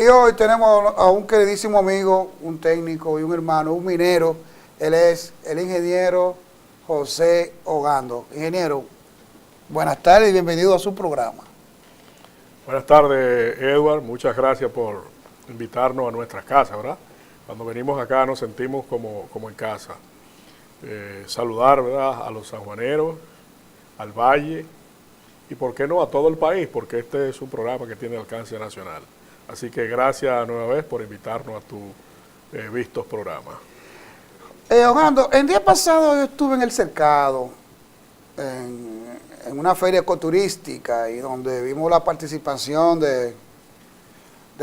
Y hoy tenemos a un queridísimo amigo, un técnico y un hermano, un minero. Él es el ingeniero José Ogando. Ingeniero, buenas tardes y bienvenido a su programa. Buenas tardes, Edward. Muchas gracias por invitarnos a nuestras casas, ¿verdad? Cuando venimos acá nos sentimos como en casa. Saludar, ¿verdad?, a los sanjuaneros, al Valle y, ¿por qué no?, a todo el país, porque este es un programa que tiene alcance nacional. Así que gracias nueva vez por invitarnos a tu vistos programa. Ogando, el día pasado yo estuve en el Cercado, en una feria ecoturística, y donde vimos la participación del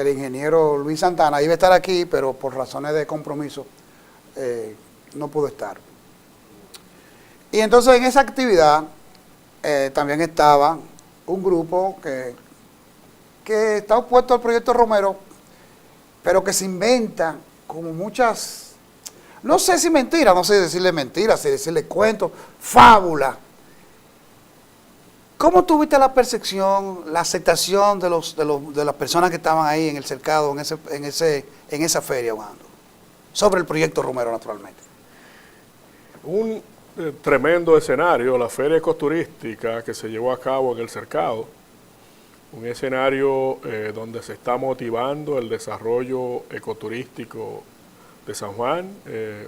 ingeniero Luis Santana. Iba a estar aquí, pero por razones de compromiso no pudo estar. Y entonces en esa actividad también estaba un grupo que está opuesto al proyecto Romero, pero que se inventa como muchas, no sé si mentiras, no sé decirle mentiras, si decirle cuentos, fábulas. ¿Cómo tuviste la percepción, la aceptación de las personas que estaban ahí en el Cercado, en esa feria, Ogando, sobre el proyecto Romero, naturalmente? Un tremendo escenario, la feria ecoturística que se llevó a cabo en el Cercado, un escenario donde se está motivando el desarrollo ecoturístico de San Juan,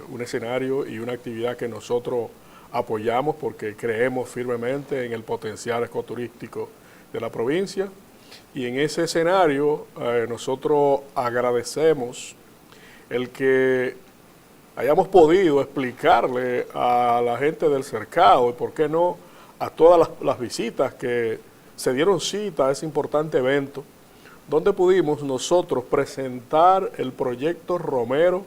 un escenario y una actividad que nosotros apoyamos porque creemos firmemente en el potencial ecoturístico de la provincia. Y en ese escenario nosotros agradecemos el que hayamos podido explicarle a la gente del Cercado y, por qué no, a todas las visitas que se dieron cita a ese importante evento, donde pudimos nosotros presentar el proyecto Romero,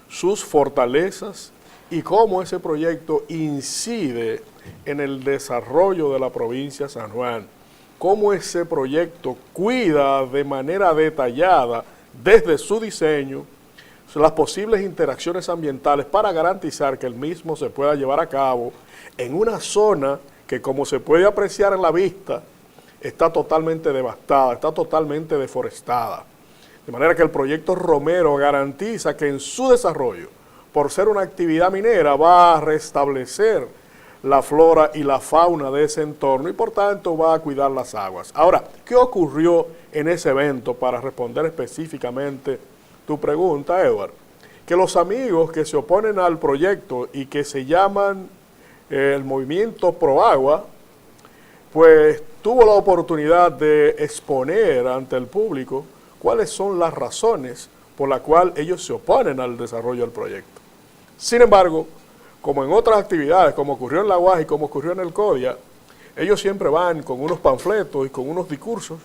sus fortalezas y cómo ese proyecto incide en el desarrollo de la provincia de San Juan, cómo ese proyecto cuida de manera detallada desde su diseño las posibles interacciones ambientales para garantizar que el mismo se pueda llevar a cabo en una zona que, como se puede apreciar en la vista, está totalmente devastada, está totalmente deforestada. De manera que el proyecto Romero garantiza que en su desarrollo, por ser una actividad minera, va a restablecer la flora y la fauna de ese entorno y, por tanto, va a cuidar las aguas. Ahora, ¿qué ocurrió en ese evento? Para responder específicamente tu pregunta, Edward, que los amigos que se oponen al proyecto y que se llaman el Movimiento Pro Agua, pues tuvo la oportunidad de exponer ante el público cuáles son las razones por las cuales ellos se oponen al desarrollo del proyecto. Sin embargo, como en otras actividades, como ocurrió en La Guaja y como ocurrió en el CODIA, ellos siempre van con unos panfletos y con unos discursos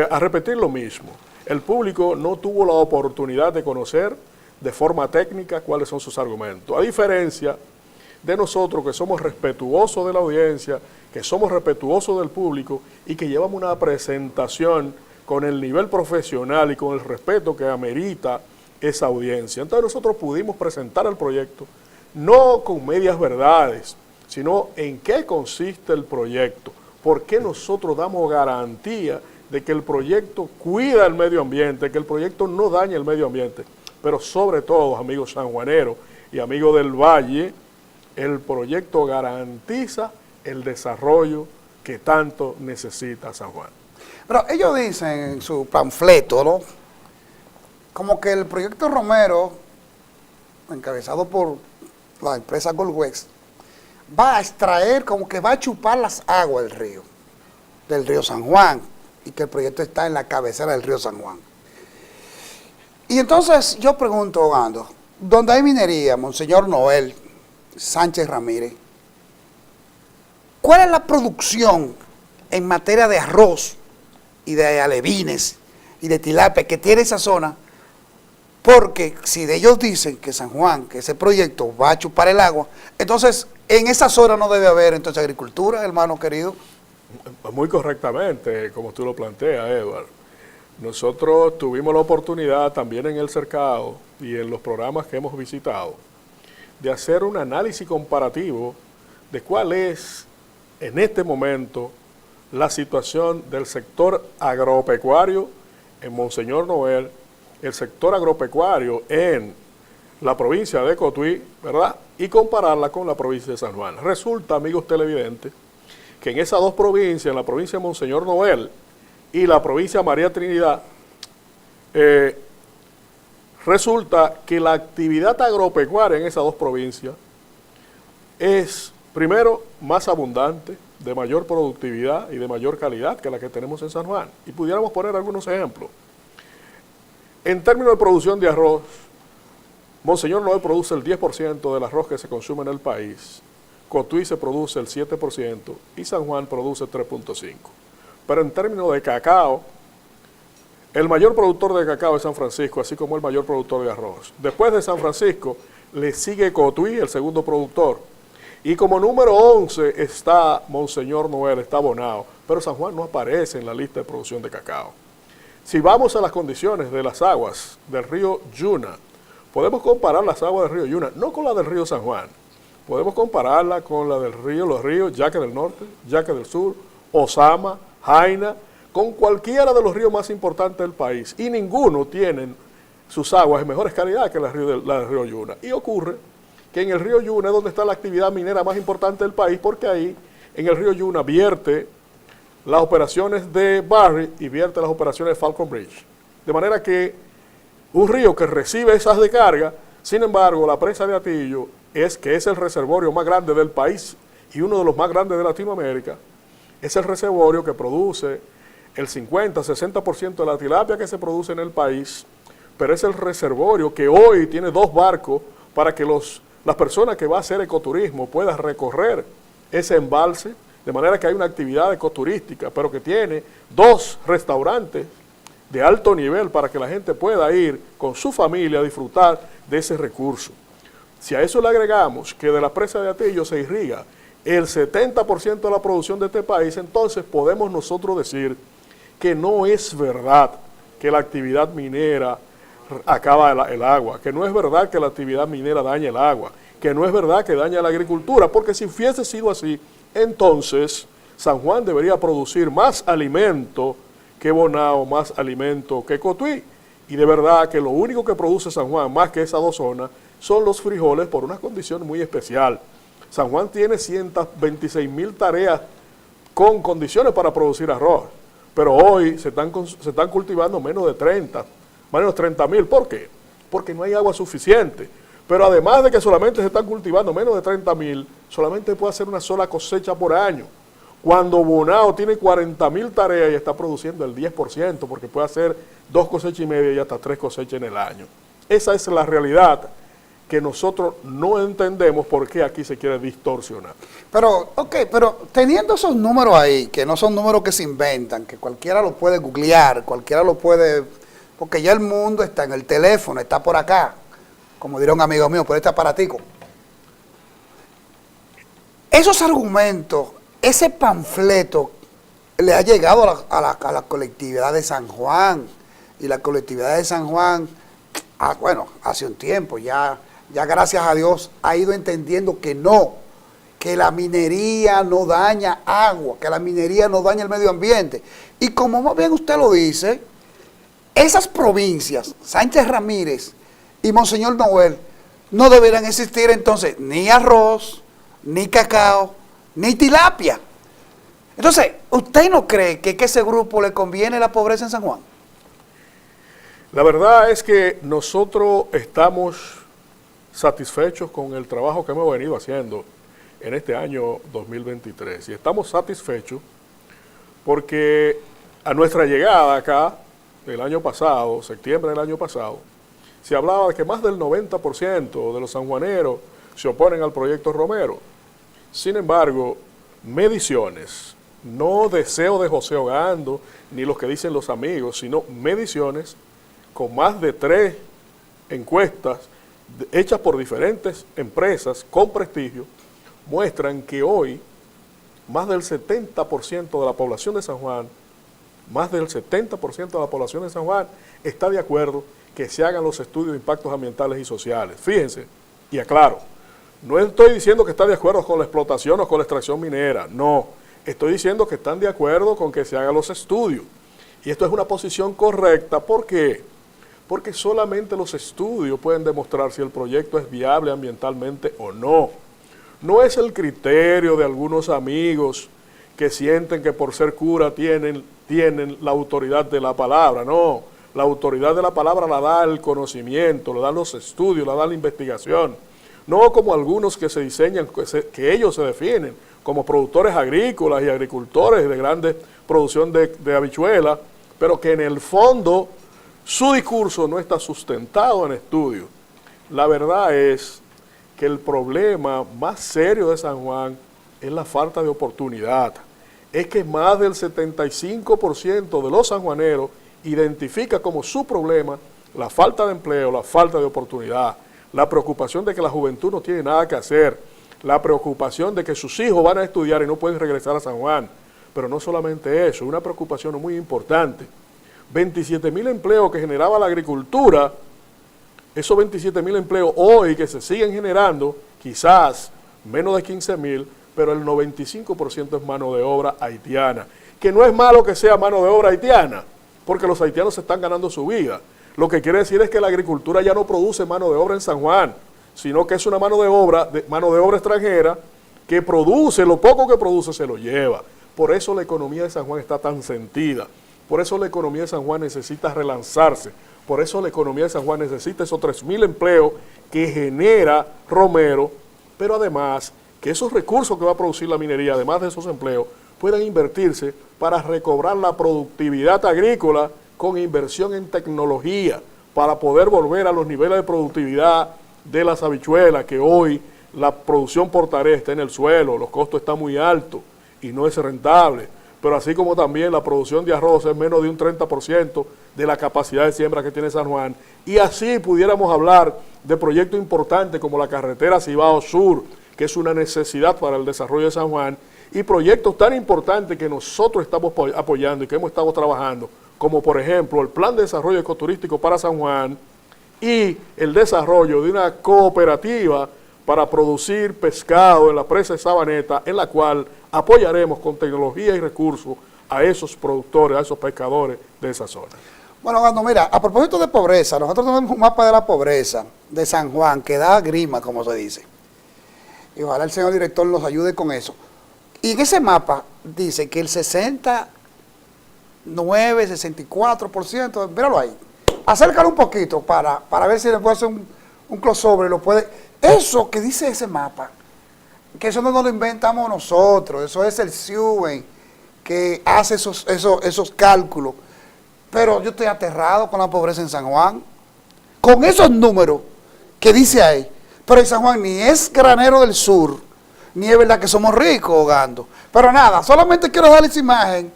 a repetir lo mismo. El público no tuvo la oportunidad de conocer de forma técnica cuáles son sus argumentos. A diferencia de nosotros, que somos respetuosos de la audiencia, que somos respetuosos del público y que llevamos una presentación con el nivel profesional y con el respeto que amerita esa audiencia. Entonces nosotros pudimos presentar el proyecto no con medias verdades, sino en qué consiste el proyecto, por qué nosotros damos garantía de que el proyecto cuida el medio ambiente, que el proyecto no daña el medio ambiente, pero sobre todo, amigos sanjuaneros y amigos del Valle, el proyecto garantiza el desarrollo que tanto necesita San Juan. Pero ellos dicen en su panfleto, ¿no?, como que el proyecto Romero, encabezado por la empresa Goldwex, va a extraer, como que va a chupar las aguas del río San Juan, y que el proyecto está en la cabecera del río San Juan. Y entonces yo pregunto, Ogando, donde hay minería, Monseñor Noel Sánchez Ramírez, ¿cuál es la producción en materia de arroz y de alevines y de tilapia que tiene esa zona? Porque si de ellos dicen que San Juan, que ese proyecto va a chupar el agua, entonces en esa zona no debe haber entonces agricultura, hermano querido. Muy correctamente, como tú lo planteas, Edward. Nosotros tuvimos la oportunidad también en el Cercado y en los programas que hemos visitado de hacer un análisis comparativo de cuál es en este momento la situación del sector agropecuario en Monseñor Noel, el sector agropecuario en la provincia de Cotuí, ¿verdad? Y compararla con la provincia de San Juan. Resulta, amigos televidentes, que en esas dos provincias, en la provincia de Monseñor Noel y la provincia de María Trinidad, resulta que la actividad agropecuaria en esas dos provincias es, primero, más abundante, de mayor productividad y de mayor calidad que la que tenemos en San Juan. Y pudiéramos poner algunos ejemplos. En términos de producción de arroz, Monseñor Noel produce el 10% del arroz que se consume en el país, Cotuí se produce el 7% y San Juan produce 3.5%. Pero en términos de cacao, el mayor productor de cacao es San Francisco, así como el mayor productor de arroz. Después de San Francisco, le sigue Cotuí, el segundo productor. Y como número 11 está Monseñor Noel, está Bonao, pero San Juan no aparece en la lista de producción de cacao. Si vamos a las condiciones de las aguas del río Yuna, podemos comparar las aguas del río Yuna, no con la del río San Juan, podemos compararla con la del río, los ríos Yaque del Norte, Yaque del Sur, Osama, Jaina, con cualquiera de los ríos más importantes del país, y ninguno tiene sus aguas en mejores calidad que la del río Yuna. Y ocurre que en el río Yuna es donde está la actividad minera más importante del país, porque ahí, en el río Yuna, vierte las operaciones de Barry y vierte las operaciones de Falcon Bridge. De manera que un río que recibe esas descargas, sin embargo, la presa de Atillo, que es el reservorio más grande del país y uno de los más grandes de Latinoamérica, es el reservorio que produce el 50-60% de la tilapia que se produce en el país, pero es el reservorio que hoy tiene 2 barcos para que las personas que van a hacer ecoturismo puedan recorrer ese embalse, de manera que hay una actividad ecoturística, pero que tiene 2 restaurantes de alto nivel para que la gente pueda ir con su familia a disfrutar de ese recurso. Si a eso le agregamos que de la presa de Atillo se irriga el 70% de la producción de este país, entonces podemos nosotros decir que no es verdad que la actividad minera acaba el agua, que no es verdad que la actividad minera daña el agua, que no es verdad que daña la agricultura, porque si hubiese sido así, entonces San Juan debería producir más alimento que Bonao, más alimento que Cotuí. Y de verdad que lo único que produce San Juan, más que esas 2 zonas, son los frijoles por una condición muy especial. San Juan tiene 126.000 tareas con condiciones para producir arroz, pero hoy se están cultivando menos de 30.000. ¿Por qué? Porque no hay agua suficiente. Pero además de que solamente se están cultivando menos de 30.000, solamente puede hacer una sola cosecha por año. Cuando Bonao tiene 40.000 tareas y está produciendo el 10%, porque puede hacer 2 cosechas y media y hasta 3 cosechas en el año. Esa es la realidad que nosotros no entendemos por qué aquí se quiere distorsionar. Pero teniendo esos números ahí, que no son números que se inventan, que cualquiera lo puede googlear, cualquiera lo puede, porque ya el mundo está en el teléfono, está por acá, como diría un amigo mío, por este aparatico. Esos argumentos, ese panfleto le ha llegado a la colectividad de San Juan, y la colectividad de San Juan, hace un tiempo ya gracias a Dios ha ido entendiendo que la minería no daña agua, que la minería no daña el medio ambiente. Y como más bien usted lo dice, esas provincias, Sánchez Ramírez y Monseñor Noel, no deberían existir entonces ni arroz, ni cacao, ni tilapia. Entonces, ¿usted no cree que a ese grupo le conviene la pobreza en San Juan? La verdad es que nosotros estamos satisfechos con el trabajo que hemos venido haciendo en este año 2023. Y estamos satisfechos porque a nuestra llegada acá, el año pasado, septiembre del año pasado, se hablaba de que más del 90% de los sanjuaneros se oponen al proyecto Romero. Sin embargo, mediciones, no deseo de José Ogando, ni los que dicen los amigos, sino mediciones con más de 3 encuestas hechas por diferentes empresas con prestigio, muestran que hoy más del 70% de la población de San Juan, está de acuerdo que se hagan los estudios de impactos ambientales y sociales. Fíjense, y aclaro, no estoy diciendo que está de acuerdo con la explotación o con la extracción minera, no, estoy diciendo que están de acuerdo con que se hagan los estudios. Y esto es una posición correcta. ¿Por qué? Porque solamente los estudios pueden demostrar si el proyecto es viable ambientalmente o no. No es el criterio de algunos amigos que sienten que por ser cura tienen la autoridad de la palabra. No, la autoridad de la palabra la da el conocimiento, la dan los estudios, la da la investigación. No como algunos que se diseñan, que ellos se definen como productores agrícolas y agricultores de grande producción de habichuelas, pero que en el fondo su discurso no está sustentado en estudios. La verdad es que el problema más serio de San Juan es la falta de oportunidad. Es que más del 75% de los sanjuaneros identifica como su problema la falta de empleo, la falta de oportunidad, la preocupación de que la juventud no tiene nada que hacer, la preocupación de que sus hijos van a estudiar y no pueden regresar a San Juan. Pero no solamente eso, una preocupación muy importante. 27.000 empleos que generaba la agricultura, esos 27.000 empleos hoy que se siguen generando, quizás menos de 15.000, pero el 95% es mano de obra haitiana. Que no es malo que sea mano de obra haitiana, porque los haitianos se están ganando su vida. Lo que quiere decir es que la agricultura ya no produce mano de obra en San Juan, sino que es una mano de obra extranjera que produce, lo poco que produce se lo lleva. Por eso la economía de San Juan está tan sentida. Por eso la economía de San Juan necesita relanzarse. Por eso la economía de San Juan necesita esos 3.000 empleos que genera Romero, pero además que esos recursos que va a producir la minería, además de esos empleos, puedan invertirse para recobrar la productividad agrícola con inversión en tecnología, para poder volver a los niveles de productividad de las habichuelas, que hoy la producción por tarea está en el suelo, los costos están muy altos y no es rentable. Pero así como también la producción de arroz es menos de un 30% de la capacidad de siembra que tiene San Juan. Y así pudiéramos hablar de proyectos importantes como la carretera Cibao Sur, que es una necesidad para el desarrollo de San Juan, y proyectos tan importantes que nosotros estamos apoyando y que hemos estado trabajando, como por ejemplo el Plan de Desarrollo Ecoturístico para San Juan y el desarrollo de una cooperativa para producir pescado en la presa de Sabaneta, en la cual apoyaremos con tecnología y recursos a esos productores, a esos pescadores de esa zona. Bueno, Gando, mira, a propósito de pobreza, nosotros tenemos un mapa de la pobreza de San Juan que da grima, como se dice. Y ojalá el señor director nos ayude con eso. Y en ese mapa dice que el 69, 64%, míralo ahí, acércalo un poquito para ver si le puedo hacer un crossover, lo puede. Eso que dice ese mapa, que eso no nos lo inventamos nosotros, eso es el CIUEN que hace esos cálculos. Pero yo estoy aterrado con la pobreza en San Juan, con esos números que dice ahí. Pero en San Juan ni es granero del sur, ni es verdad que somos ricos, Ogando. Pero nada, solamente quiero darles esa imagen.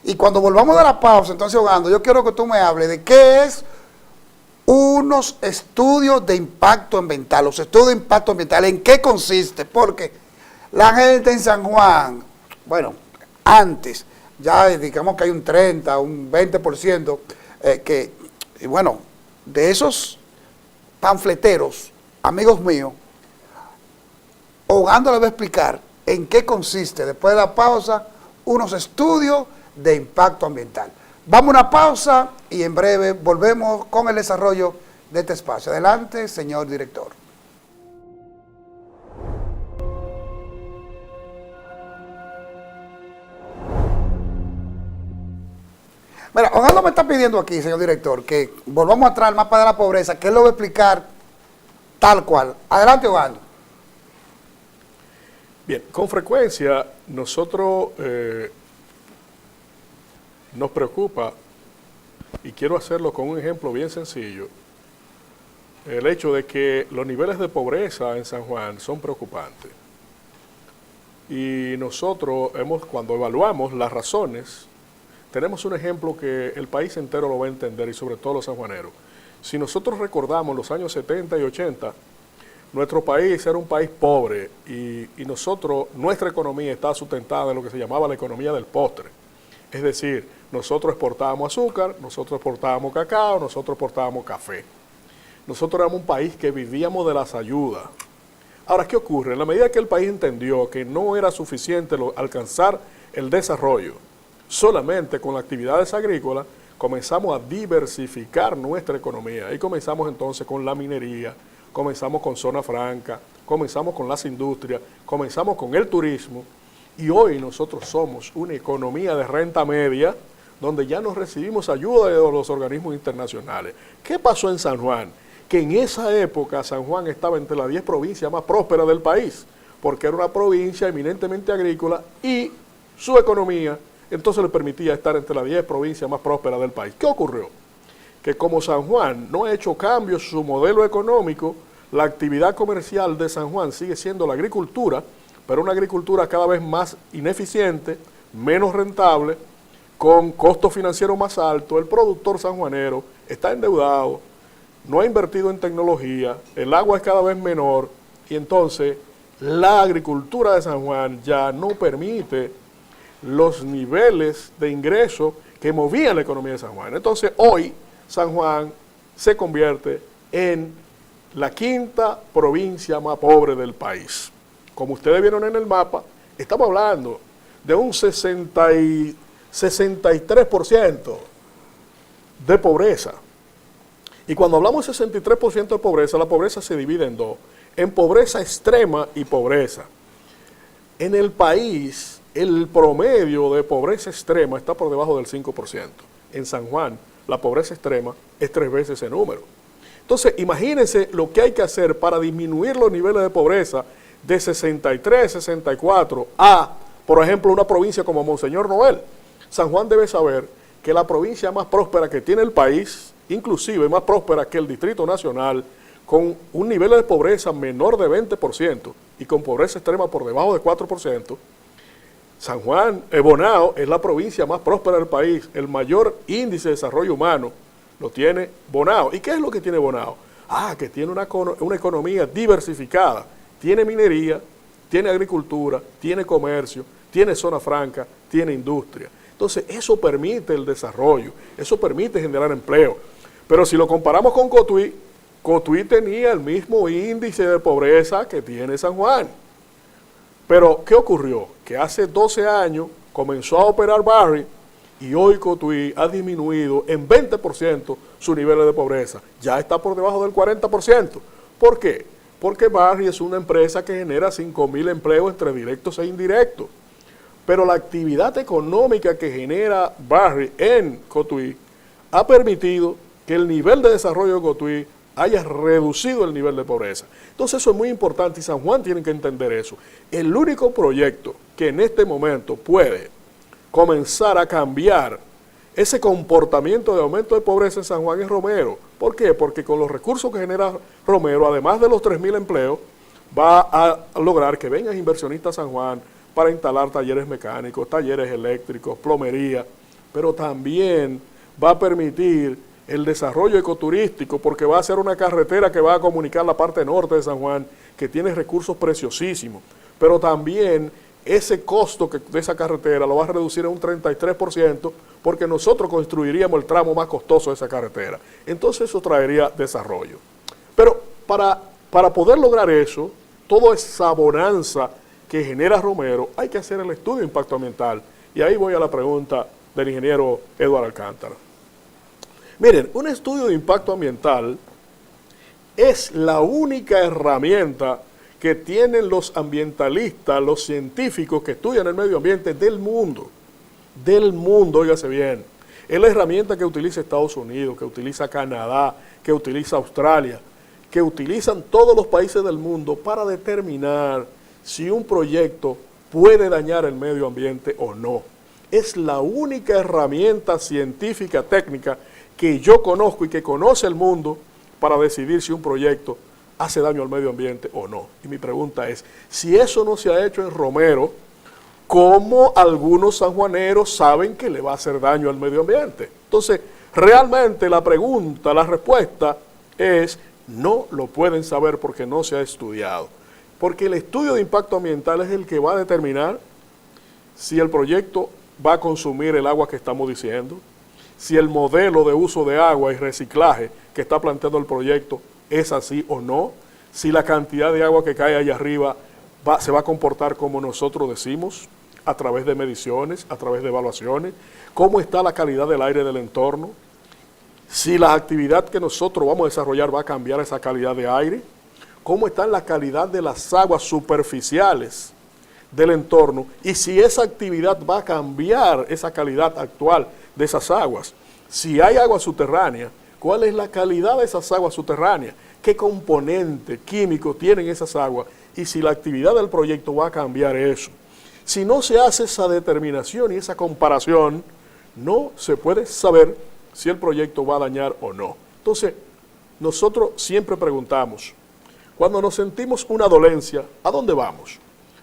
Y cuando volvamos de la pausa, entonces, Ogando, yo quiero que tú me hables de qué es unos estudios de impacto ambiental. Los estudios de impacto ambiental, ¿en qué consiste? Porque la gente en San Juan, bueno, antes, ya digamos que hay un 30, un 20%, y bueno, de esos panfleteros, amigos míos, Ogando les va a explicar en qué consiste, después de la pausa, unos estudios de impacto ambiental. Vamos a una pausa y en breve volvemos con el desarrollo de este espacio. Adelante, señor director. Mira, Ogando me está pidiendo aquí, señor director, que volvamos atrás al mapa de la pobreza, que él lo va a explicar tal cual. Adelante, Ogando. Bien, con frecuencia nosotros nos preocupa, y quiero hacerlo con un ejemplo bien sencillo, el hecho de que los niveles de pobreza en San Juan son preocupantes. Y nosotros cuando evaluamos las razones, tenemos un ejemplo que el país entero lo va a entender y sobre todo los sanjuaneros. Si nosotros recordamos los años 70 y 80, nuestro país era un país pobre y nuestra economía estaba sustentada en lo que se llamaba la economía del postre. Es decir, nosotros exportábamos azúcar, nosotros exportábamos cacao, nosotros exportábamos café. Nosotros éramos un país que vivíamos de las ayudas. Ahora, ¿qué ocurre? En la medida que el país entendió que no era suficiente alcanzar el desarrollo solamente con las actividades agrícolas, comenzamos a diversificar nuestra economía y comenzamos entonces con la minería, comenzamos con zona franca, comenzamos con las industrias, comenzamos con el turismo y hoy nosotros somos una economía de renta media donde ya no recibimos ayuda de los organismos internacionales. ¿Qué pasó en San Juan? Que en esa época San Juan estaba entre las 10 provincias más prósperas del país, porque era una provincia eminentemente agrícola y su economía entonces le permitía estar entre las 10 provincias más prósperas del país. ¿Qué ocurrió? Que como San Juan no ha hecho cambios en su modelo económico, la actividad comercial de San Juan sigue siendo la agricultura, pero una agricultura cada vez más ineficiente, menos rentable, con costos financieros más altos. El productor sanjuanero está endeudado, no ha invertido en tecnología, el agua es cada vez menor y entonces la agricultura de San Juan ya no permite los niveles de ingreso que movían la economía de San Juan. Entonces hoy San Juan se convierte en la quinta provincia más pobre del país. Como ustedes vieron en el mapa, estamos hablando de un 63% de pobreza. Y cuando hablamos de 63% de pobreza, la pobreza se divide en dos, en pobreza extrema y pobreza. En el país, el promedio de pobreza extrema está por debajo del 5%. En San Juan, la pobreza extrema es 3 veces ese número. Entonces, imagínense lo que hay que hacer para disminuir los niveles de pobreza de 63, 64 a, por ejemplo, una provincia como Monseñor Noel. San Juan debe saber que la provincia más próspera que tiene el país, inclusive más próspera que el Distrito Nacional, con un nivel de pobreza menor de 20% y con pobreza extrema por debajo de 4%, San Juan, Bonao, es la provincia más próspera del país. El mayor índice de desarrollo humano lo tiene Bonao. ¿Y qué es lo que tiene Bonao? Que tiene una economía diversificada. Tiene minería, tiene agricultura, tiene comercio, tiene zona franca, tiene industria. Entonces, eso permite el desarrollo, eso permite generar empleo. Pero si lo comparamos con Cotuí, Cotuí tenía el mismo índice de pobreza que tiene San Juan. Pero, ¿qué ocurrió? Que hace 12 años comenzó a operar Barry y hoy Cotuí ha disminuido en 20% su nivel de pobreza. Ya está por debajo del 40%. ¿Por qué? Porque Barry es una empresa que genera 5.000 empleos entre directos e indirectos. Pero la actividad económica que genera Barry en Cotuí ha permitido que el nivel de desarrollo de Cotuí haya reducido el nivel de pobreza. Entonces eso es muy importante y San Juan tiene que entender eso. El único proyecto que en este momento puede comenzar a cambiar ese comportamiento de aumento de pobreza en San Juan es Romero. ¿Por qué? Porque con los recursos que genera Romero, además de los 3.000 empleos, va a lograr que vengan inversionistas a San Juan para instalar talleres mecánicos, talleres eléctricos, plomería, pero también va a permitir el desarrollo ecoturístico porque va a ser una carretera que va a comunicar la parte norte de San Juan, que tiene recursos preciosísimos, pero también ese costo de esa carretera lo va a reducir en un 33% porque nosotros construiríamos el tramo más costoso de esa carretera. Entonces eso traería desarrollo. Pero para poder lograr eso, toda esa bonanza que genera Romero, hay que hacer el estudio de impacto ambiental. Y ahí voy a la pregunta del ingeniero Eduardo Alcántara. Miren, un estudio de impacto ambiental es la única herramienta que tienen los ambientalistas, los científicos que estudian el medio ambiente del mundo, óigase bien. Es la herramienta que utiliza Estados Unidos, que utiliza Canadá, que utiliza Australia, que utilizan todos los países del mundo para determinar si un proyecto puede dañar el medio ambiente o no. Es la única herramienta científica, técnica, que yo conozco y que conoce el mundo para decidir si un proyecto hace daño al medio ambiente o no. Y mi pregunta es, si eso no se ha hecho en Romero, ¿cómo algunos sanjuaneros saben que le va a hacer daño al medio ambiente? Entonces, realmente la respuesta es, no lo pueden saber porque no se ha estudiado. Porque el estudio de impacto ambiental es el que va a determinar si el proyecto va a consumir el agua que estamos diciendo, si el modelo de uso de agua y reciclaje que está planteando el proyecto es así o no, si la cantidad de agua que cae allá arriba se va a comportar como nosotros decimos, a través de mediciones, a través de evaluaciones, cómo está la calidad del aire del entorno, si la actividad que nosotros vamos a desarrollar va a cambiar esa calidad de aire, cómo está la calidad de las aguas superficiales del entorno y si esa actividad va a cambiar esa calidad actual de esas aguas. Si hay agua subterránea, ¿cuál es la calidad de esas aguas subterráneas? ¿Qué componente químico tienen esas aguas? Y si la actividad del proyecto va a cambiar eso. Si no se hace esa determinación y esa comparación, no se puede saber si el proyecto va a dañar o no. Entonces, nosotros siempre preguntamos, cuando nos sentimos una dolencia, ¿a dónde vamos?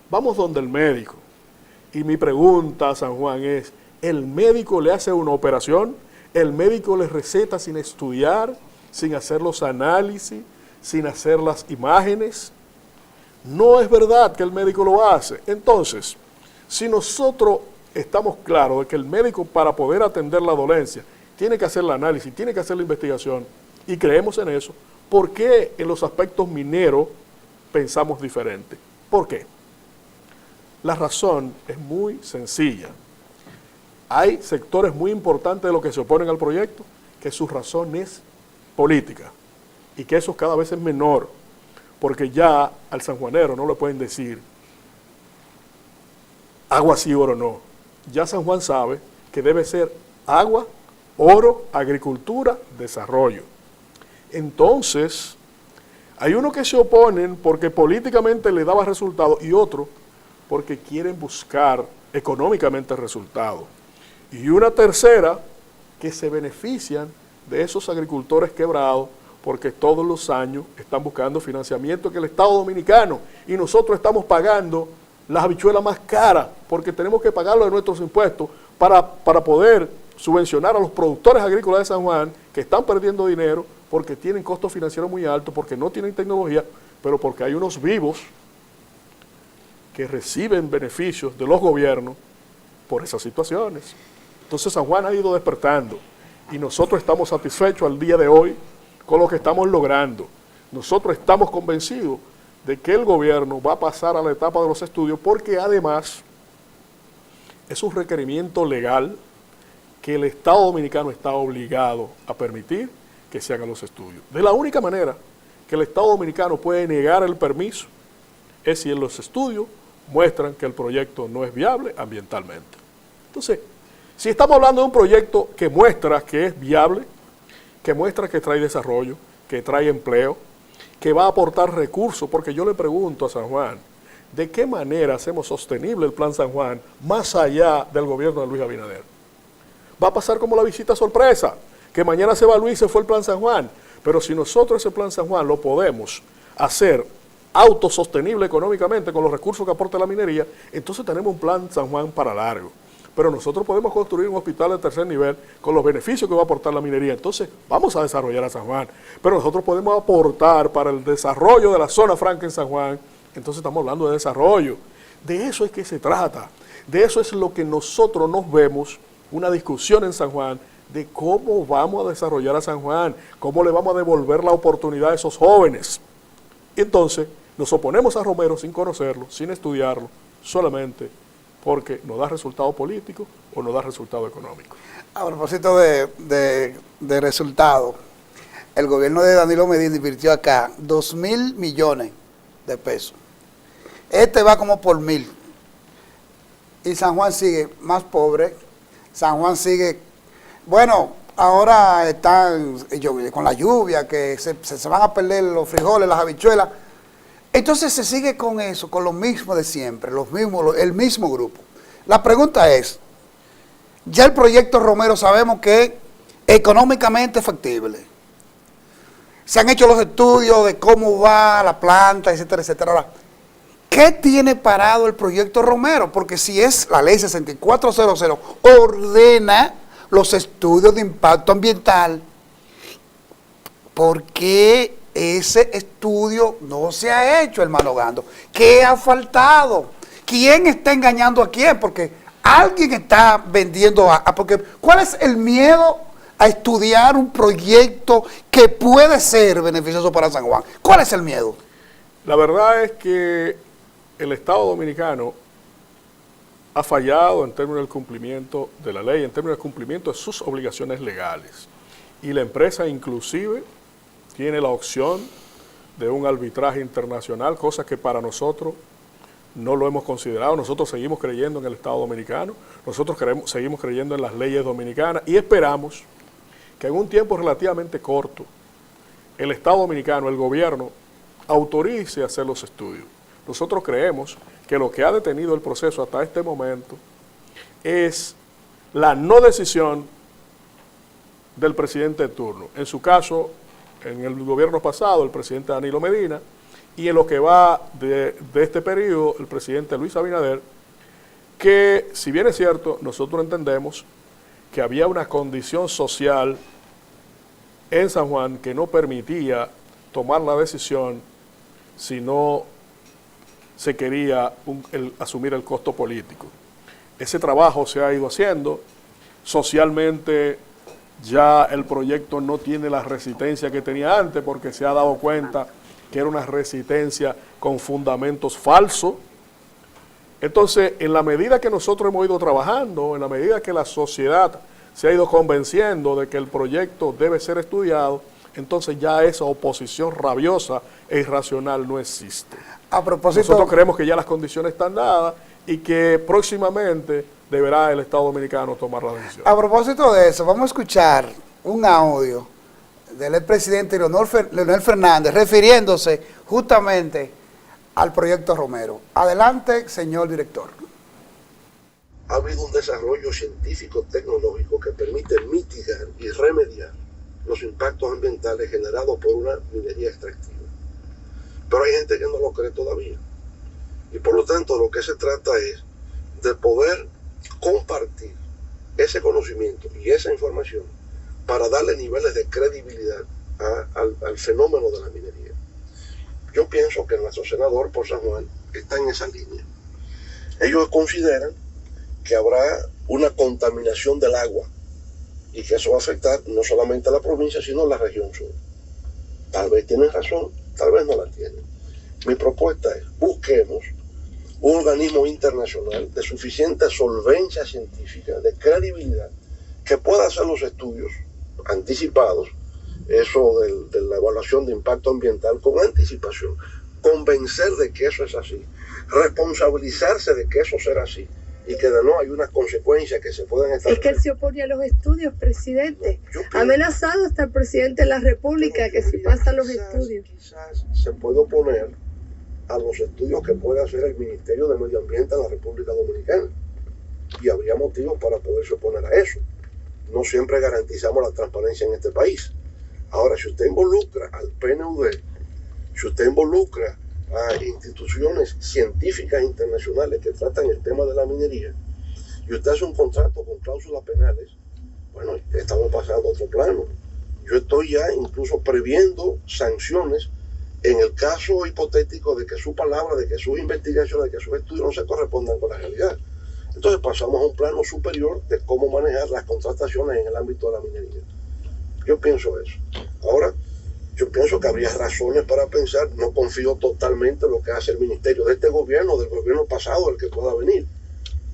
Vamos donde el médico. Y mi pregunta a San Juan es, ¿el médico le hace una operación? ¿El médico le receta sin estudiar, sin hacer los análisis, sin hacer las imágenes? No es verdad que el médico lo hace. Entonces, si nosotros estamos claros de que el médico para poder atender la dolencia tiene que hacer el análisis, tiene que hacer la investigación y creemos en eso, ¿por qué en los aspectos mineros pensamos diferente? ¿Por qué? La razón es muy sencilla. Hay sectores muy importantes de los que se oponen al proyecto que su razón es política y que eso cada vez es menor, porque ya al sanjuanero no le pueden decir agua sí, oro no. Ya San Juan sabe que debe ser agua, oro, agricultura, desarrollo. Entonces, hay unos que se oponen porque políticamente le daba resultado y otros porque quieren buscar económicamente resultados. Y una tercera que se benefician de esos agricultores quebrados porque todos los años están buscando financiamiento que el Estado Dominicano y nosotros estamos pagando las habichuelas más caras porque tenemos que pagarlo de nuestros impuestos para poder subvencionar a los productores agrícolas de San Juan que están perdiendo dinero porque tienen costos financieros muy altos, porque no tienen tecnología, pero porque hay unos vivos que reciben beneficios de los gobiernos por esas situaciones. Entonces San Juan ha ido despertando y nosotros estamos satisfechos al día de hoy con lo que estamos logrando. Nosotros estamos convencidos de que el gobierno va a pasar a la etapa de los estudios porque además es un requerimiento legal que el Estado Dominicano está obligado a permitir que se hagan los estudios. De la única manera que el Estado Dominicano puede negar el permiso es si en los estudios muestran que el proyecto no es viable ambientalmente. Entonces, si estamos hablando de un proyecto que muestra que es viable, que muestra que trae desarrollo, que trae empleo, que va a aportar recursos, porque yo le pregunto a San Juan, ¿de qué manera hacemos sostenible el Plan San Juan más allá del gobierno de Luis Abinader? Va a pasar como la visita sorpresa, que mañana se va Luis y se fue el Plan San Juan, pero si nosotros ese Plan San Juan lo podemos hacer autosostenible económicamente con los recursos que aporta la minería, entonces tenemos un Plan San Juan para largo. Pero nosotros podemos construir un hospital de tercer nivel con los beneficios que va a aportar la minería. Entonces vamos a desarrollar a San Juan. Pero nosotros podemos aportar para el desarrollo de la zona franca en San Juan. Entonces estamos hablando de desarrollo. De eso es que se trata. De eso es lo que nosotros nos vemos, una discusión en San Juan, de cómo vamos a desarrollar a San Juan, cómo le vamos a devolver la oportunidad a esos jóvenes. Entonces nos oponemos a Romero sin conocerlo, sin estudiarlo, solamente porque no da resultado político o no da resultado económico. A propósito de resultado, el gobierno de Danilo Medina invirtió acá 2.000 millones de pesos. Este va como por 1.000. Y San Juan sigue más pobre. San Juan sigue, bueno, ahora están con la lluvia, que se van a perder los frijoles, las habichuelas. Entonces se sigue con eso, con lo mismo de siempre, el mismo grupo. La pregunta es, ya el proyecto Romero sabemos que es económicamente factible. Se han hecho los estudios de cómo va la planta, etcétera, etcétera. Ahora, ¿qué tiene parado el proyecto Romero? Porque si es la ley 6400, ordena los estudios de impacto ambiental, ¿por qué ese estudio no se ha hecho, hermano Gando? ¿Qué ha faltado? ¿Quién está engañando a quién? Porque alguien está vendiendo porque ¿cuál es el miedo a estudiar un proyecto que puede ser beneficioso para San Juan? ¿Cuál es el miedo? La verdad es que el Estado Dominicano ha fallado en términos del cumplimiento de la ley, en términos del cumplimiento de sus obligaciones legales. Y la empresa inclusive tiene la opción de un arbitraje internacional, cosa que para nosotros no lo hemos considerado. Nosotros seguimos creyendo en el Estado Dominicano, nosotros seguimos creyendo en las leyes dominicanas y esperamos que en un tiempo relativamente corto el Estado Dominicano, el gobierno, autorice hacer los estudios. Nosotros creemos que lo que ha detenido el proceso hasta este momento es la no decisión del presidente de turno. En su caso, en el gobierno pasado, el presidente Danilo Medina, y en lo que va de este periodo, el presidente Luis Abinader, que si bien es cierto, nosotros entendemos que había una condición social en San Juan que no permitía tomar la decisión si no se quería asumir el costo político. Ese trabajo se ha ido haciendo. Socialmente ya el proyecto no tiene la resistencia que tenía antes porque se ha dado cuenta que era una resistencia con fundamentos falsos. Entonces, en la medida que nosotros hemos ido trabajando, en la medida que la sociedad se ha ido convenciendo de que el proyecto debe ser estudiado, entonces ya esa oposición rabiosa e irracional no existe. A propósito, nosotros creemos que ya las condiciones están dadas y que próximamente deberá el Estado Dominicano tomar la decisión. A propósito de eso, vamos a escuchar un audio del expresidente Leonel Fernández refiriéndose justamente al proyecto Romero. Adelante, señor director. Ha habido un desarrollo científico-tecnológico que permite mitigar y remediar los impactos ambientales generados por una minería extractiva. Pero hay gente que no lo cree todavía. Y por lo tanto, lo que se trata es de poder compartir ese conocimiento y esa información para darle niveles de credibilidad al fenómeno de la minería. Yo pienso que nuestro senador por San Juan está en esa línea. Ellos consideran que habrá una contaminación del agua y que eso va a afectar no solamente a la provincia, sino a la región sur. Tal vez tienen razón, tal vez no la tienen. Mi propuesta es, busquemos un organismo internacional de suficiente solvencia científica, de credibilidad, que pueda hacer los estudios anticipados, eso de la evaluación de impacto ambiental con anticipación, convencer de que eso es así, responsabilizarse de que eso será así, y que de no hay unas consecuencias que se puedan establecer. Es que él se opone a los estudios, presidente. Amenazado está el presidente de la República que si pasan los estudios. Quizás se puede oponer a los estudios que puede hacer el Ministerio de Medio Ambiente de la República Dominicana. Y habría motivos para poderse oponer a eso. No siempre garantizamos la transparencia en este país. Ahora, si usted involucra al PNUD, si usted involucra a instituciones científicas internacionales que tratan el tema de la minería, y usted hace un contrato con cláusulas penales, bueno, estamos pasando a otro plano. Yo estoy ya incluso previendo sanciones en el caso hipotético de que su palabra, de que sus investigaciones, de que sus estudios no se correspondan con la realidad. Entonces pasamos a un plano superior de cómo manejar las contrataciones en el ámbito de la minería. Yo pienso eso. Ahora, yo pienso que habría razones para pensar, no confío totalmente en lo que hace el ministerio de este gobierno, del gobierno pasado, el que pueda venir,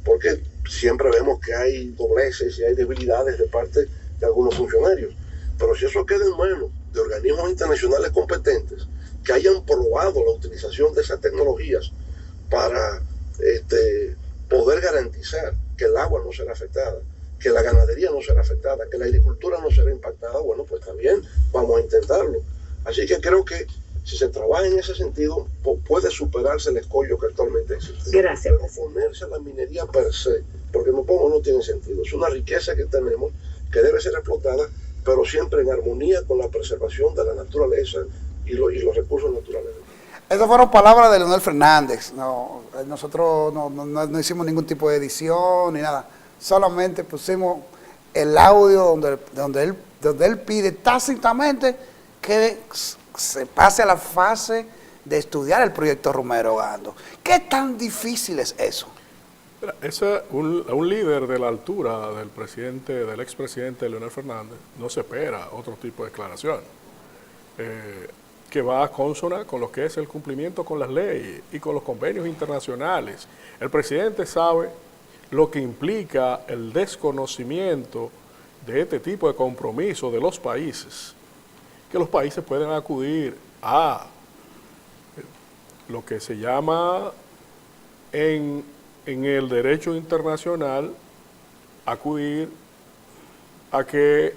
porque siempre vemos que hay dobleces y hay debilidades de parte de algunos funcionarios. Pero si eso queda en manos de organismos internacionales competentes que hayan probado la utilización de esas tecnologías para poder garantizar que el agua no será afectada, que la ganadería no será afectada, que la agricultura no será impactada, bueno, pues está bien, vamos a intentarlo. Así que creo que si se trabaja en ese sentido, puede superarse el escollo que actualmente existe. Gracias. Pero oponerse a la minería per se, porque no tiene sentido. Es una riqueza que tenemos que debe ser explotada, pero siempre en armonía con la preservación de la naturaleza y los recursos naturales. Esas fueron palabras de Leonel Fernández. No, nosotros no hicimos ningún tipo de edición ni nada. Solamente pusimos el audio donde él pide tácitamente que se pase a la fase de estudiar el proyecto Romero Gando. ¿Qué tan difícil es eso? Un líder de la altura del expresidente Leonel Fernández no se espera otro tipo de declaración que va a consona con lo que es el cumplimiento con las leyes y con los convenios internacionales. El presidente sabe lo que implica el desconocimiento de este tipo de compromiso de los países, que los países pueden acudir a lo que se llama en el derecho internacional, acudir a que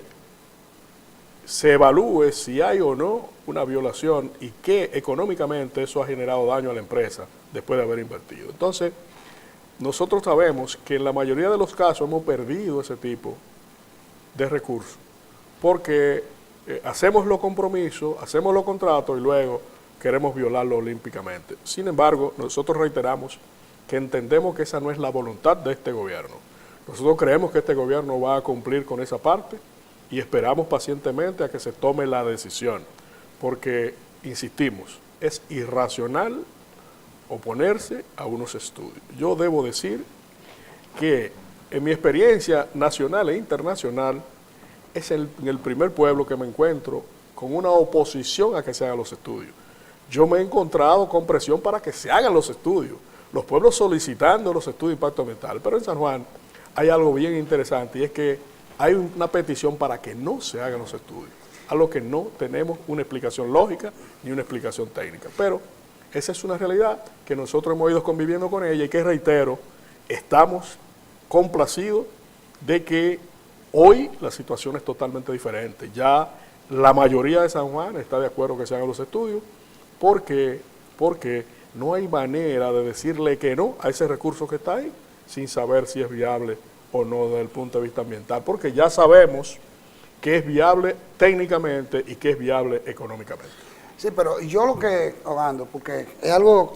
se evalúe si hay o no una violación y que económicamente eso ha generado daño a la empresa después de haber invertido. Entonces, nosotros sabemos que en la mayoría de los casos hemos perdido ese tipo de recursos porque hacemos los compromisos, hacemos los contratos y luego queremos violarlo olímpicamente. Sin embargo, nosotros reiteramos que entendemos que esa no es la voluntad de este gobierno. Nosotros creemos que este gobierno va a cumplir con esa parte y esperamos pacientemente a que se tome la decisión, porque, insistimos, es irracional oponerse a unos estudios. Yo debo decir que en mi experiencia nacional e internacional es en el primer pueblo que me encuentro con una oposición a que se hagan los estudios. Yo me he encontrado con presión para que se hagan los estudios, los pueblos solicitando los estudios de impacto ambiental, pero en San Juan hay algo bien interesante y es que hay una petición para que no se hagan los estudios, a lo que no tenemos una explicación lógica ni una explicación técnica. Pero esa es una realidad que nosotros hemos ido conviviendo con ella y que, reitero, estamos complacidos de que hoy la situación es totalmente diferente. Ya la mayoría de San Juan está de acuerdo que se hagan los estudios porque no hay manera de decirle que no a ese recurso que está ahí sin saber si es viable o no desde el punto de vista ambiental, porque ya sabemos que es viable técnicamente y que es viable económicamente. Sí, pero yo lo que, Ogando, porque es algo,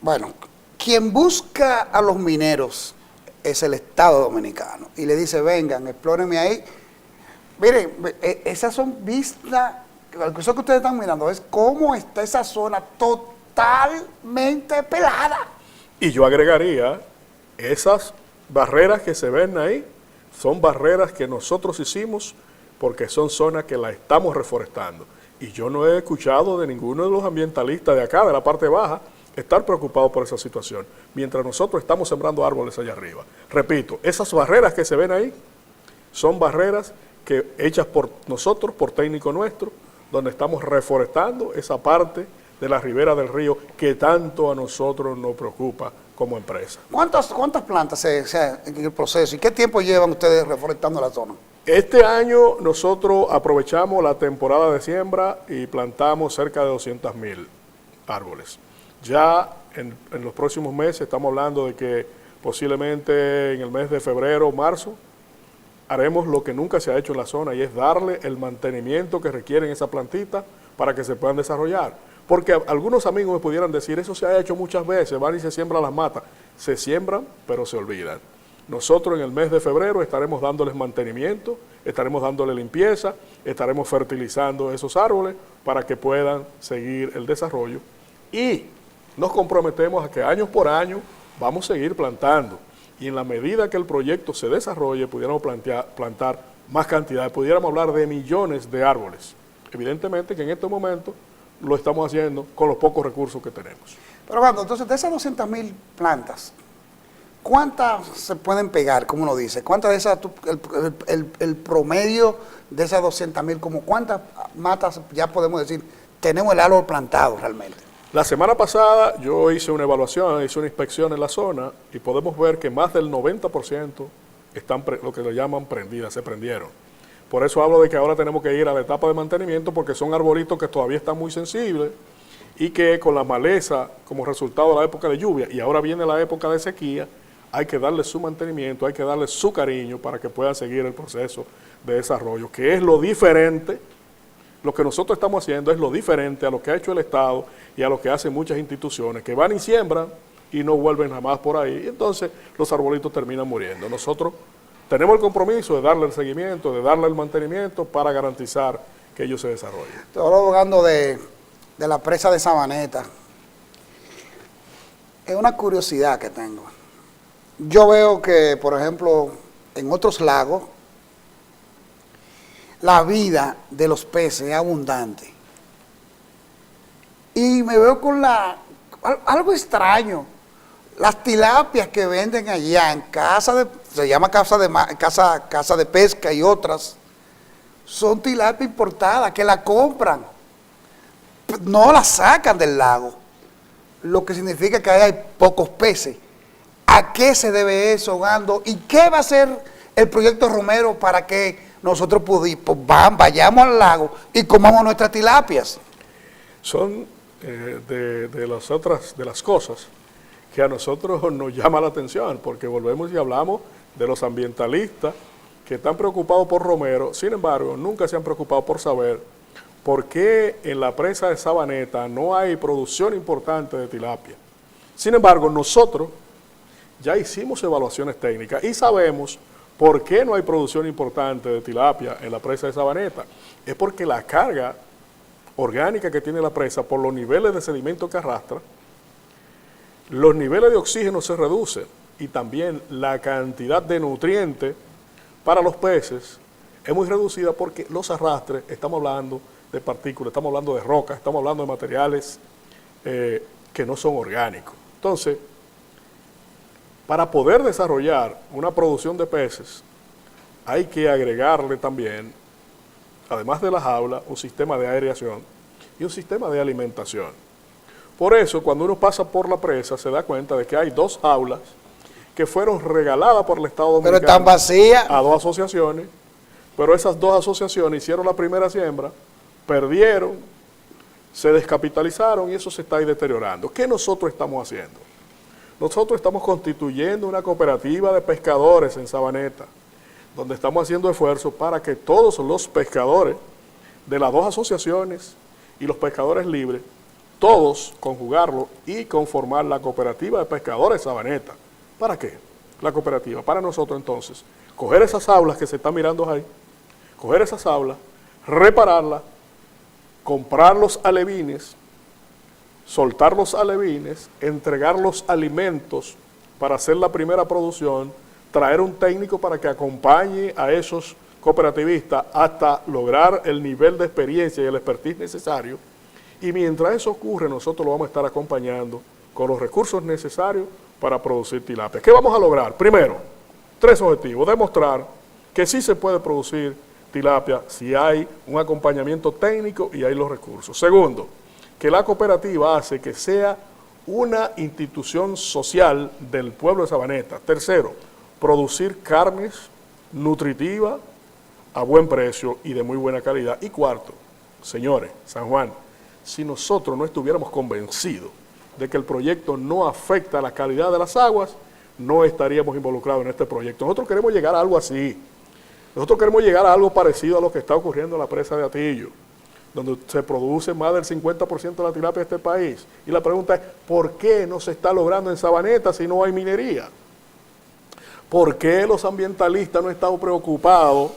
bueno, quien busca a los mineros es el Estado Dominicano y le dice, vengan, explórenme ahí. Miren, esas son vistas, eso que ustedes están mirando es cómo está esa zona totalmente pelada. Y yo agregaría, esas barreras que se ven ahí son barreras que nosotros hicimos porque son zonas que la estamos reforestando. Y yo no he escuchado de ninguno de los ambientalistas de acá, de la parte baja, estar preocupados por esa situación, mientras nosotros estamos sembrando árboles allá arriba. Repito, esas barreras que se ven ahí son barreras que hechas por nosotros, por técnico nuestro, donde estamos reforestando esa parte de la ribera del río que tanto a nosotros nos preocupa como empresa. ¿Cuántas plantas en el proceso y qué tiempo llevan ustedes reforestando la zona? Este año nosotros aprovechamos la temporada de siembra y plantamos cerca de 200.000 árboles. Ya en los próximos meses estamos hablando de que posiblemente en el mes de febrero o marzo haremos lo que nunca se ha hecho en la zona y es darle el mantenimiento que requieren esa plantita para que se puedan desarrollar. Porque algunos amigos me pudieran decir, eso se ha hecho muchas veces, van y se siembran las matas. Se siembran, pero se olvidan. Nosotros en el mes de febrero estaremos dándoles mantenimiento, estaremos dándole limpieza, estaremos fertilizando esos árboles para que puedan seguir el desarrollo. Y nos comprometemos a que año por año vamos a seguir plantando. Y en la medida que el proyecto se desarrolle, pudiéramos plantar más cantidades, pudiéramos hablar de millones de árboles. Evidentemente que en este momento lo estamos haciendo con los pocos recursos que tenemos. Pero bueno, entonces de esas 200.000 plantas, ¿cuántas se pueden pegar, como uno dice? ¿Cuántas de esas, el promedio de esas 200.000, como cuántas matas ya podemos decir, tenemos el árbol plantado realmente? La semana pasada yo hice una evaluación, hice una inspección en la zona y podemos ver que más del 90% están lo que le llaman prendidas, se prendieron. Por eso hablo de que ahora tenemos que ir a la etapa de mantenimiento porque son arbolitos que todavía están muy sensibles y que con la maleza como resultado de la época de lluvia y ahora viene la época de sequía, hay que darle su mantenimiento, hay que darle su cariño para que puedan seguir el proceso de desarrollo, que es lo diferente. Lo que nosotros estamos haciendo es lo diferente a lo que ha hecho el Estado y a lo que hacen muchas instituciones, que van y siembran y no vuelven jamás por ahí. Y entonces los arbolitos terminan muriendo. Nosotros tenemos el compromiso de darle el seguimiento, de darle el mantenimiento para garantizar que ellos se desarrollen. Estoy hablando de la presa de Sabaneta. Es una curiosidad que tengo. Yo veo que, por ejemplo, en otros lagos, la vida de los peces es abundante. Y me veo con algo extraño. Las tilapias que venden allá en se llama casa de pesca y otras, son tilapias importadas que la compran, no la sacan del lago, lo que significa que ahí hay pocos peces. ¿A qué se debe eso, Gando? ¿Y qué va a hacer el proyecto Romero para que nosotros vayamos al lago y comamos nuestras tilapias? Son de las cosas que a nosotros nos llama la atención, porque volvemos y hablamos de los ambientalistas que están preocupados por Romero, sin embargo, nunca se han preocupado por saber por qué en la presa de Sabaneta no hay producción importante de tilapia. Sin embargo, nosotros ya hicimos evaluaciones técnicas y sabemos por qué no hay producción importante de tilapia en la presa de Sabaneta. Es porque la carga orgánica que tiene la presa por los niveles de sedimento que arrastra, los niveles de oxígeno se reducen y también la cantidad de nutrientes para los peces es muy reducida porque los arrastres, estamos hablando de partículas, estamos hablando de rocas, estamos hablando de materiales que no son orgánicos. Entonces, para poder desarrollar una producción de peces, hay que agregarle también, además de la jaula, un sistema de aireación y un sistema de alimentación. Por eso, cuando uno pasa por la presa, se da cuenta de que hay 2 jaulas que fueron regaladas por el Estado Dominicano. Pero están vacías. A 2 asociaciones, pero esas 2 asociaciones hicieron la primera siembra, perdieron, se descapitalizaron y eso se está ahí deteriorando. ¿Qué nosotros estamos haciendo? Nosotros estamos constituyendo una cooperativa de pescadores en Sabaneta, donde estamos haciendo esfuerzos para que todos los pescadores de las 2 asociaciones y los pescadores libres, todos conjugarlo y conformar la cooperativa de pescadores Sabaneta. ¿Para qué? La cooperativa, para nosotros entonces, coger esas aulas que se están mirando ahí, coger esas aulas, repararlas, comprar los alevines, soltar los alevines, entregar los alimentos para hacer la primera producción, traer un técnico para que acompañe a esos cooperativistas hasta lograr el nivel de experiencia y el expertise necesario. Y mientras eso ocurre, nosotros lo vamos a estar acompañando con los recursos necesarios para producir tilapia. ¿Qué vamos a lograr? Primero, 3 objetivos. Demostrar que sí se puede producir tilapia si hay un acompañamiento técnico y hay los recursos. Segundo, que la cooperativa hace que sea una institución social del pueblo de Sabaneta. Tercero, producir carnes nutritivas a buen precio y de muy buena calidad. Y cuarto, señores, San Juan, si nosotros no estuviéramos convencidos de que el proyecto no afecta a la calidad de las aguas, no estaríamos involucrados en este proyecto. Nosotros queremos llegar a algo así. Nosotros queremos llegar a algo parecido a lo que está ocurriendo en la presa de Atillo, donde se produce más del 50% de la tilapia de este país. Y la pregunta es, ¿por qué no se está logrando en Sabaneta si no hay minería? ¿Por qué los ambientalistas no están preocupados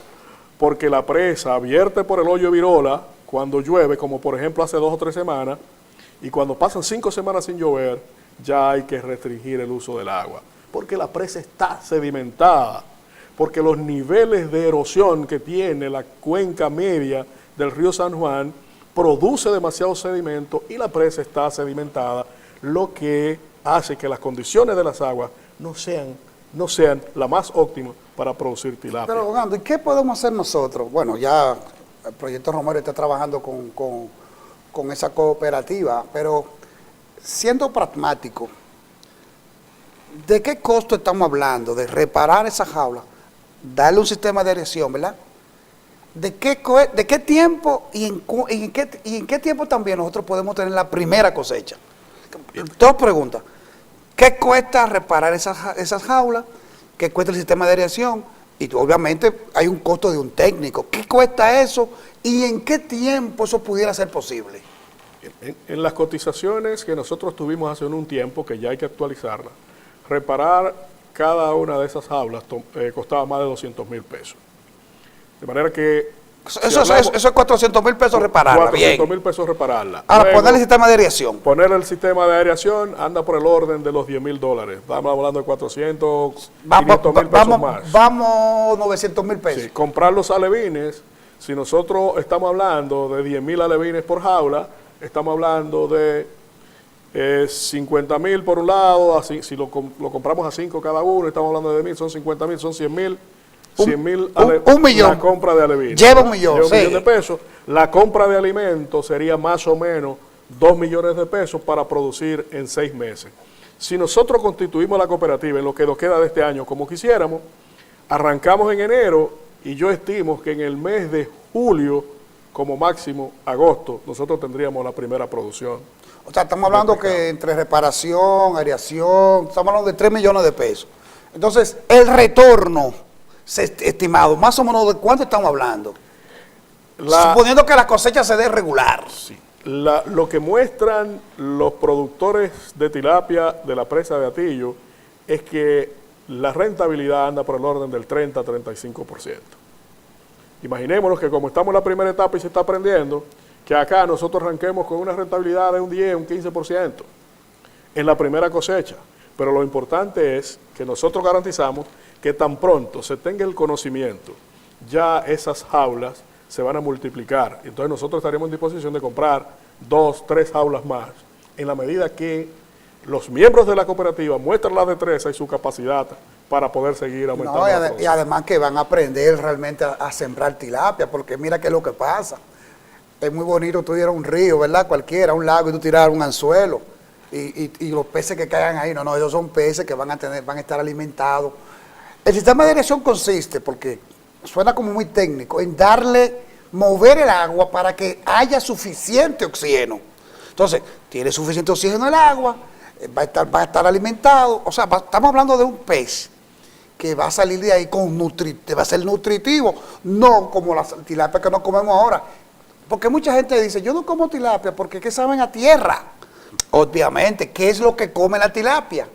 porque la presa vierte por el hoyo Virola cuando llueve, como por ejemplo hace 2 o 3 semanas, y cuando pasan 5 semanas sin llover, ya hay que restringir el uso del agua? Porque la presa está sedimentada, porque los niveles de erosión que tiene la cuenca media del río San Juan produce demasiado sedimento y la presa está sedimentada, lo que hace que las condiciones de las aguas no sean la más óptima para producir tilapia. Pero, Gando, ¿y qué podemos hacer nosotros? Bueno, ya el proyecto Romero está trabajando con esa cooperativa, pero siendo pragmático, ¿de qué costo estamos hablando? De reparar esa jaula, darle un sistema de aireación, ¿verdad? ¿De qué tiempo y en qué tiempo también nosotros podemos tener la primera cosecha? 2 preguntas. ¿Qué cuesta reparar esas jaulas? ¿Qué cuesta el sistema de aireación? Y obviamente hay un costo de un técnico. ¿Qué cuesta eso? ¿Y en qué tiempo eso pudiera ser posible? En las cotizaciones que nosotros tuvimos hace un tiempo, que ya hay que actualizarlas, reparar cada una de esas jaulas costaba más de 200,000 pesos. De manera que... Eso es 400,000 pesos repararla. 400,000 pesos repararla. Ahora, poner el sistema de aireación. Poner el sistema de aireación anda por el orden de los $10,000. Estamos hablando de 400, 500,000 pesos más. Vamos 900,000 pesos. Sí, comprar los alevines, si nosotros estamos hablando de 10,000 alevines por jaula, estamos hablando de 50,000 por un lado, así, si lo compramos a 5 cada uno, estamos hablando de 1,000, son 50,000, son 100,000. 100,000 un millón. La compra de alevines. Lleva un millón, Lleva un sí. millón de pesos. La compra de alimentos sería más o menos 2 millones de pesos para producir en 6 meses. Si nosotros constituimos la cooperativa en lo que nos queda de este año como quisiéramos, arrancamos en enero y yo estimo que en el mes de julio, como máximo agosto, nosotros tendríamos la primera producción. O sea, estamos hablando que entre reparación, aireación, estamos hablando de 3 millones de pesos. Entonces, el retorno estimado, más o menos, ¿de cuánto estamos hablando? Suponiendo que la cosecha se dé regular. Sí. Lo que muestran los productores de tilapia de la presa de Atillo es que la rentabilidad anda por el orden del 30-35%. Imaginémonos que como estamos en la primera etapa y se está aprendiendo, que acá nosotros arranquemos con una rentabilidad de un 10, un 15% en la primera cosecha. Pero lo importante es que nosotros garantizamos que tan pronto se tenga el conocimiento, ya esas jaulas se van a multiplicar. Entonces nosotros estaríamos en disposición de comprar 2, 3 jaulas más, en la medida que los miembros de la cooperativa muestran la destreza y su capacidad para poder seguir aumentando la producción. Y además que van a aprender realmente a sembrar tilapia, porque mira qué es lo que pasa. Es muy bonito tú ir a un río, ¿verdad? Cualquiera, un lago, y tú tirar un anzuelo. Y los peces que caigan ahí, no, ellos son peces que van a estar alimentados. El sistema de aireación consiste, porque suena como muy técnico, en mover el agua para que haya suficiente oxígeno. Entonces, tiene suficiente oxígeno el agua, va a estar alimentado. O sea, estamos hablando de un pez que va a salir de ahí va a ser nutritivo, no como las tilapias que no comemos ahora. Porque mucha gente dice, yo no como tilapia porque ¿qué saben a tierra? Obviamente, ¿qué es lo que come la tilapia?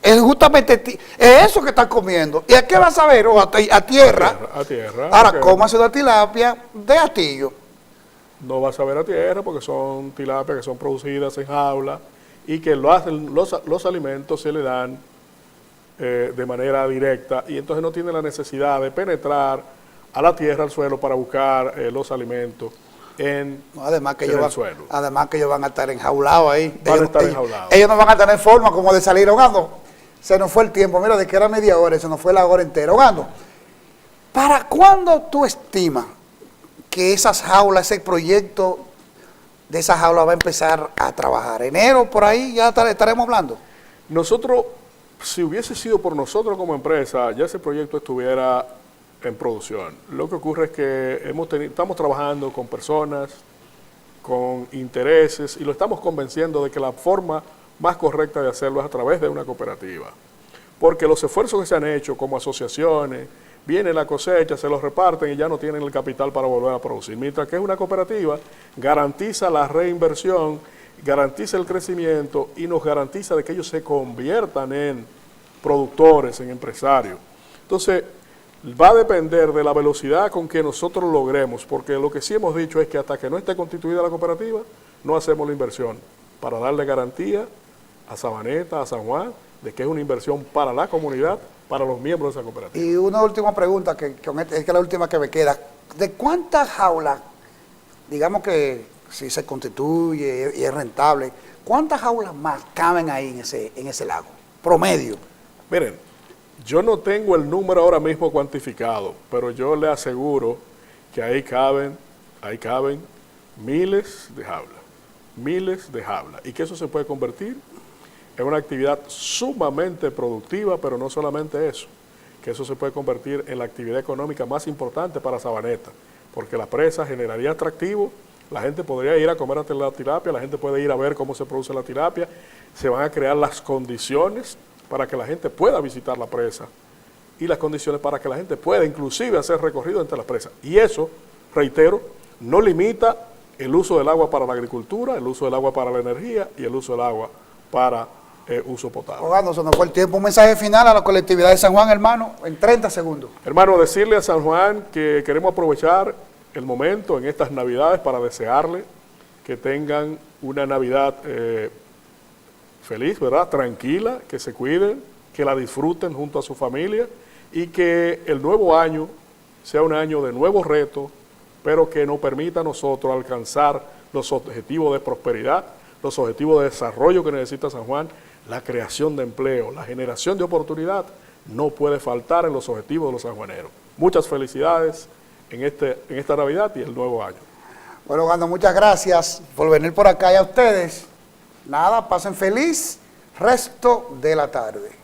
Es justamente eso que están comiendo. ¿Y a qué va a saber? A tierra. A tierra. Ahora, cómase una tilapia de Atillo. No va a saber a tierra porque son tilapias que son producidas en jaula y que los alimentos se le dan de manera directa y entonces no tiene la necesidad de penetrar a la tierra, al suelo, para buscar los alimentos en el suelo. Además que ellos van a estar enjaulados ahí. Van a estar enjaulados. Ellos no van a tener forma como de salir ahogando. Se nos fue el tiempo, mira, de que era media hora, se nos fue la hora entera ahogando. ¿Para cuándo tú estimas que esas jaulas, ese proyecto de esas jaulas va a empezar a trabajar? ¿Enero por ahí ya estaremos hablando? Nosotros, si hubiese sido por nosotros como empresa, ya ese proyecto estuviera en producción. Lo que ocurre es que estamos trabajando con personas, con intereses, y lo estamos convenciendo de que la forma más correcta de hacerlo es a través de una cooperativa. Porque los esfuerzos que se han hecho como asociaciones, viene la cosecha, se los reparten y ya no tienen el capital para volver a producir. Mientras que es una cooperativa, garantiza la reinversión, garantiza el crecimiento y nos garantiza de que ellos se conviertan en productores, en empresarios. Entonces, va a depender de la velocidad con que nosotros logremos, porque lo que sí hemos dicho es que hasta que no esté constituida la cooperativa, no hacemos la inversión, para darle garantía a Sabaneta, a San Juan, de que es una inversión para la comunidad, para los miembros de esa cooperativa. Y una última pregunta, que es la última que me queda. ¿De cuántas jaulas, digamos que si se constituye y es rentable, cuántas jaulas más caben ahí en ese lago? Promedio. Miren, yo no tengo el número ahora mismo cuantificado, pero yo le aseguro que ahí caben miles de jaulas, y que eso se puede convertir en una actividad sumamente productiva, pero no solamente eso, que eso se puede convertir en la actividad económica más importante para Sabaneta, porque la presa generaría atractivo, la gente podría ir a comer a la tilapia, la gente puede ir a ver cómo se produce la tilapia, se van a crear las condiciones para que la gente pueda visitar la presa y las condiciones para que la gente pueda inclusive hacer recorrido entre las presas. Y eso, reitero, no limita el uso del agua para la agricultura, el uso del agua para la energía y el uso del agua para uso potable. Abogado, se nos fue el tiempo. Un mensaje final a la colectividad de San Juan, hermano, en 30 segundos. Hermano, decirle a San Juan que queremos aprovechar el momento en estas Navidades para desearle que tengan una Navidad feliz, ¿verdad? Tranquila, que se cuiden, que la disfruten junto a su familia y que el nuevo año sea un año de nuevos retos, pero que nos permita a nosotros alcanzar los objetivos de prosperidad, los objetivos de desarrollo que necesita San Juan, la creación de empleo, la generación de oportunidad, no puede faltar en los objetivos de los sanjuaneros. Muchas felicidades en esta Navidad y el nuevo año. Bueno, Wanda, muchas gracias por venir por acá y a ustedes. Nada, pasen feliz resto de la tarde.